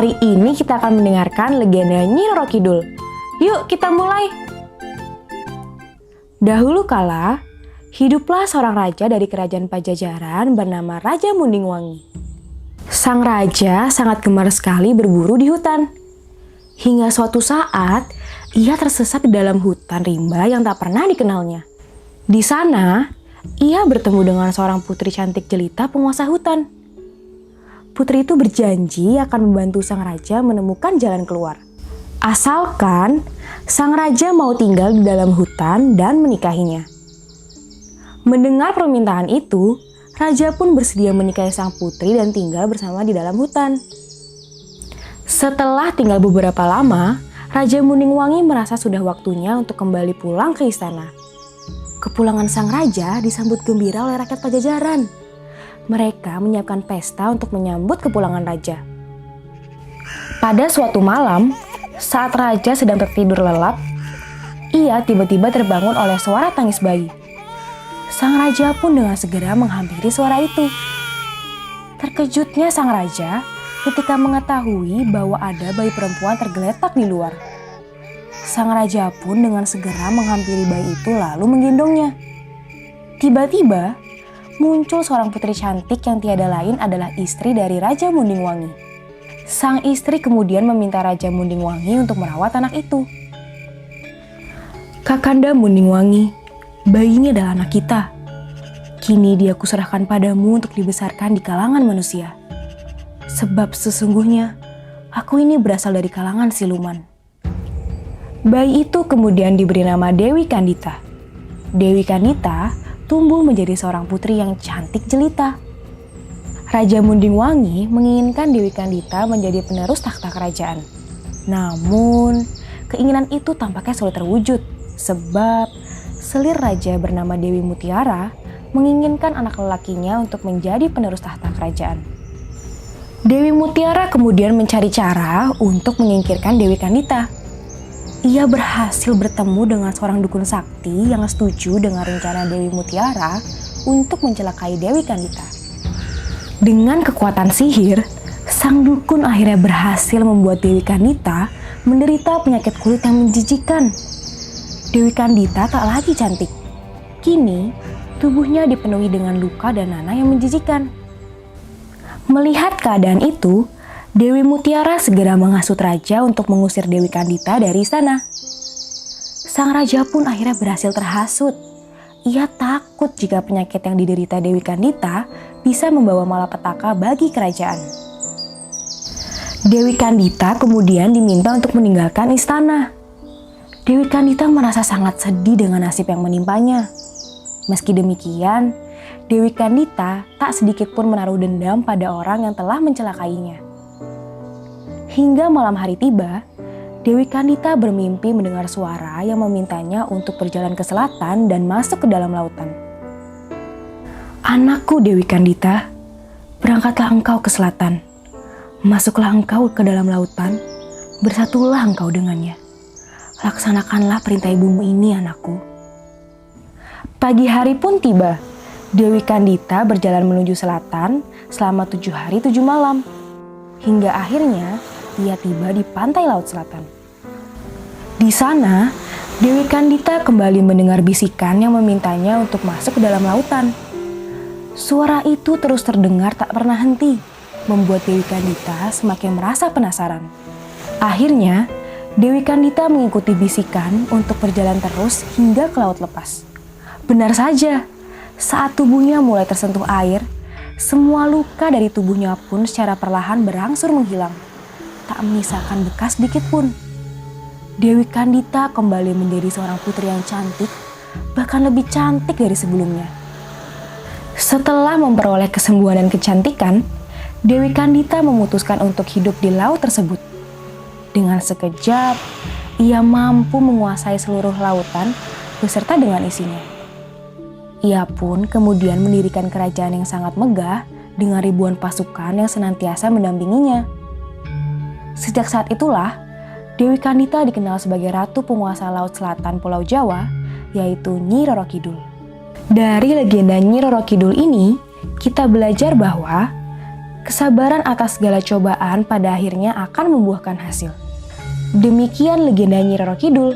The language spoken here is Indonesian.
Hari ini kita akan mendengarkan legenda Nyi Roro Kidul. Yuk kita mulai. Dahulu kala, hiduplah seorang raja dari kerajaan Pajajaran bernama Raja Mundingwangi. Sang raja sangat gemar sekali berburu di hutan. Hingga suatu saat, ia tersesat di dalam hutan rimba yang tak pernah dikenalnya. Di sana, ia bertemu dengan seorang putri cantik jelita penguasa hutan. Putri itu berjanji akan membantu sang raja menemukan jalan keluar. Asalkan sang raja mau tinggal di dalam hutan dan menikahinya. Mendengar permintaan itu, raja pun bersedia menikahi sang putri dan tinggal bersama di dalam hutan. Setelah tinggal beberapa lama, Raja Mundingwangi merasa sudah waktunya untuk kembali pulang ke istana. Kepulangan sang raja disambut gembira oleh rakyat Pajajaran. Mereka menyiapkan pesta untuk menyambut kepulangan raja. Pada suatu malam, saat raja sedang tertidur lelap, ia tiba-tiba terbangun oleh suara tangis bayi. Sang raja pun dengan segera menghampiri suara itu. Terkejutnya sang raja ketika mengetahui bahwa ada bayi perempuan tergeletak di luar. Sang raja pun dengan segera menghampiri bayi itu lalu menggendongnya. Tiba-tiba, muncul seorang putri cantik yang tiada lain adalah istri dari Raja Mundingwangi. Sang istri kemudian meminta Raja Mundingwangi untuk merawat anak itu. Kakanda Mundingwangi, bayi ini adalah anak kita. Kini dia kuserahkan padamu untuk dibesarkan di kalangan manusia. Sebab sesungguhnya, aku ini berasal dari kalangan siluman. Bayi itu kemudian diberi nama Dewi Kandita. Dewi Kandita tumbuh menjadi seorang putri yang cantik jelita. Raja Mundingwangi menginginkan Dewi Kandita menjadi penerus takhta kerajaan. Namun, keinginan itu tampaknya sulit terwujud, sebab selir raja bernama Dewi Mutiara menginginkan anak lelakinya untuk menjadi penerus takhta kerajaan. Dewi Mutiara kemudian mencari cara untuk menyingkirkan Dewi Kandita. Ia berhasil bertemu dengan seorang dukun sakti yang setuju dengan rencana Dewi Mutiara untuk mencelakai Dewi Kandita. Dengan kekuatan sihir, sang dukun akhirnya berhasil membuat Dewi Kandita menderita penyakit kulit yang menjijikan. Dewi Kandita tak lagi cantik. Kini, tubuhnya dipenuhi dengan luka dan nanah yang menjijikan. Melihat keadaan itu, Dewi Mutiara segera menghasut raja untuk mengusir Dewi Kandita dari istana. Sang raja pun akhirnya berhasil terhasut. Ia takut jika penyakit yang diderita Dewi Kandita bisa membawa malapetaka bagi kerajaan. Dewi Kandita kemudian diminta untuk meninggalkan istana. Dewi Kandita merasa sangat sedih dengan nasib yang menimpanya. Meski demikian, Dewi Kandita tak sedikit pun menaruh dendam pada orang yang telah mencelakainya. Hingga malam hari tiba, Dewi Kandita bermimpi mendengar suara yang memintanya untuk berjalan ke selatan dan masuk ke dalam lautan. Anakku Dewi Kandita, berangkatlah engkau ke selatan. Masuklah engkau ke dalam lautan, bersatulah engkau dengannya. Laksanakanlah perintah ibumu ini, anakku. Pagi hari pun tiba. Dewi Kandita berjalan menuju selatan selama 7 hari 7 malam. Hingga akhirnya ia tiba di pantai laut selatan. Di sana, Dewi Kandita kembali mendengar bisikan yang memintanya untuk masuk ke dalam lautan. Suara itu terus terdengar tak pernah henti, membuat Dewi Kandita semakin merasa penasaran. Akhirnya, Dewi Kandita mengikuti bisikan untuk berjalan terus hingga ke laut lepas. Benar saja, saat tubuhnya mulai tersentuh air, semua luka dari tubuhnya pun secara perlahan berangsur menghilang. Tak menyisakan bekas sedikit pun. Dewi Kandita kembali menjadi seorang putri yang cantik, bahkan lebih cantik dari sebelumnya. Setelah memperoleh kesembuhan dan kecantikan, Dewi Kandita memutuskan untuk hidup di laut tersebut. Dengan sekejap, ia mampu menguasai seluruh lautan beserta dengan isinya. Ia pun kemudian mendirikan kerajaan yang sangat megah dengan ribuan pasukan yang senantiasa mendampinginya. Sejak saat itulah, Dewi Kandita dikenal sebagai Ratu Penguasa Laut Selatan Pulau Jawa, yaitu Nyi Roro Kidul. Dari legenda Nyi Roro Kidul ini, kita belajar bahwa Kesabaran atas segala cobaan pada akhirnya akan membuahkan hasil. Demikian legenda Nyi Roro Kidul.